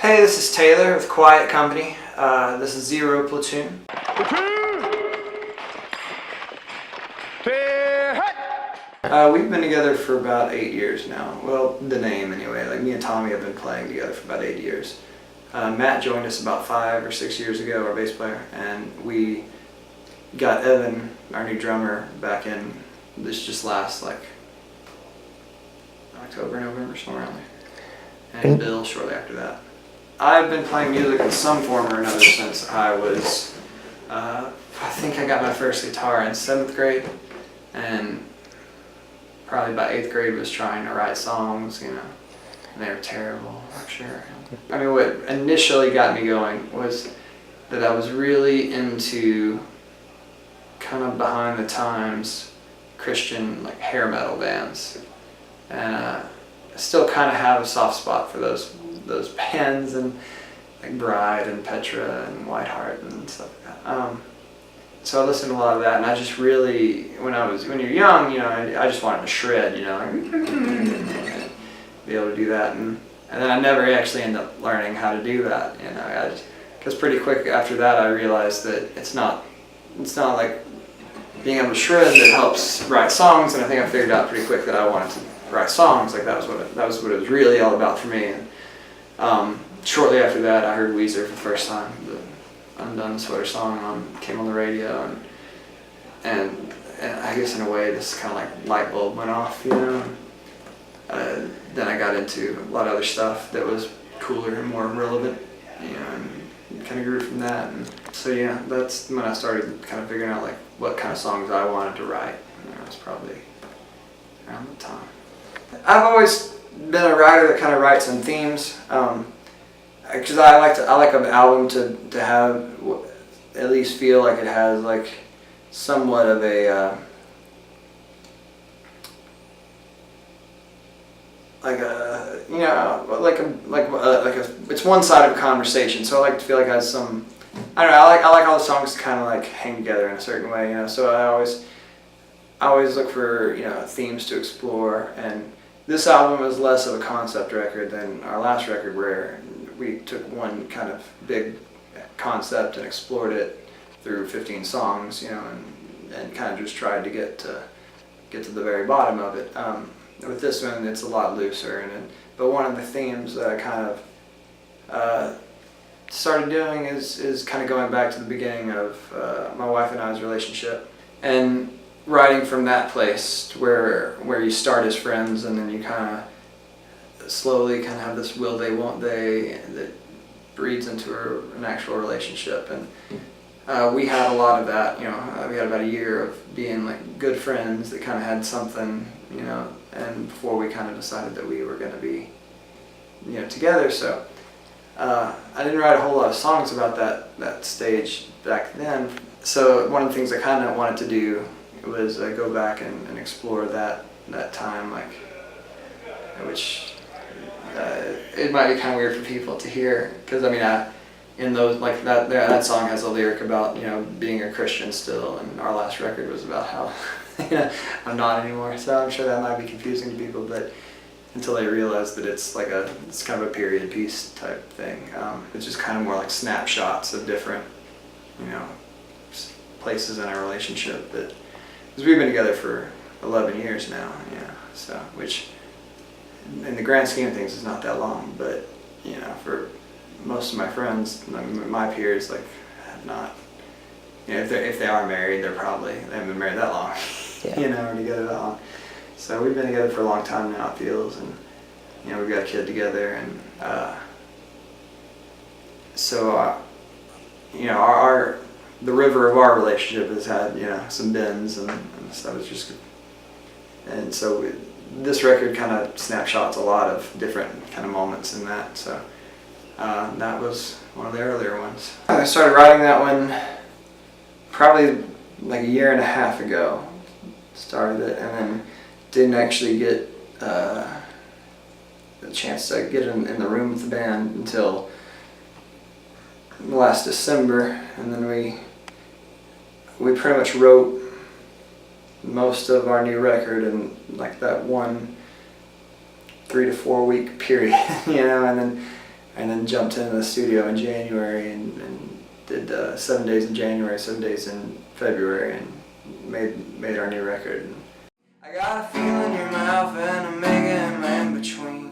Hey, this is Taylor with Quiet Company. This is Zero Platoon. We've been together for about 8 years now. Well, the name anyway. Like me and Tommy have been playing together for about 8 years. Matt joined us about 5 or 6 years ago, our bass player, and we got Evan, our new drummer, back in this just last like October, November, somewhere around there. And Bill shortly after that. I've been playing music in some form or another since I was, I think I got my first guitar in 7th grade, and probably by 8th grade was trying to write songs, you know, and they were terrible, I'm sure. I mean, what initially got me going was that I was really into kind of behind the times Christian like hair metal bands, and I still kind of have a soft spot for those bands, and like Bride and Petra and Whiteheart and stuff like that. So I listened to a lot of that, and I just really, when you're young, you know, I just wanted to shred, you know, like, be able to do that, and then I never actually ended up learning how to do that, you know, because pretty quick after that I realized that it's not like being able to shred that helps write songs, and I think I figured out pretty quick that I wanted to write songs. Like that was what it was really all about for me. And shortly after that, I heard Weezer for the first time. The Undone Sweater song came on the radio, and I guess in a way this kind of like light bulb went off, you know. Then I got into a lot of other stuff that was cooler and more relevant, you know, and kind of grew from that. And so yeah, that's when I started kind of figuring out like what kind of songs I wanted to write. You know, it was probably around the time. I've always been a writer that kind of writes in themes, because I like an album to have at least feel like it has like somewhat of a it's one side of a conversation. So I like to feel like it has some. I don't know. I like all the songs to kind of like hang together in a certain way, you know. So I always look for, you know, themes to explore, and this album is less of a concept record than our last record, where we took one kind of big concept and explored it through 15 songs, you know, and kind of just tried to get to the very bottom of it. With this one, it's a lot looser, but one of the themes that I kind of started doing is kind of going back to the beginning of my wife and I's relationship, and writing from that place where you start as friends, and then you kind of slowly kind of have this will they won't they that breeds into an actual relationship. And we had a lot of that, you know. We had about a year of being like good friends that kind of had something, you know, and before we kind of decided that we were going to be, you know, together. So I didn't write a whole lot of songs about that stage back then. So one of the things I kind of wanted to do was go back and explore that time, like, which it might be kind of weird for people to hear, because I mean, in those, like that song has a lyric about, you know, being a Christian still, and our last record was about how, you know, I'm not anymore. So I'm sure that might be confusing to people, but until they realize that it's kind of a period piece type thing. It's just kind of more like snapshots of different, you know, places in our relationship that. Because we've been together for 11 years now, yeah. So, which, in the grand scheme of things, is not that long. But, you know, for most of my friends, my peers, like, have not. You know, if they are married, they haven't been married that long. Yeah. You know, or together that long. So we've been together for a long time now, it feels, and you know, we've got a kid together, and you know, the river of our relationship has had, you know, some bends and stuff. It's just, and so this record kind of snapshots a lot of different kind of moments in that. So that was one of the earlier ones. I started writing that one probably like a year and a half ago. Started it, and then didn't actually get the chance to get in the room with the band until last December, and then we pretty much wrote most of our new record in like that one 3 to 4 week period, you know, and then and then jumped into the studio in January and did 7 days in January, 7 days in February, and made our new record. I got a feeling in your mouth and I'm making in between.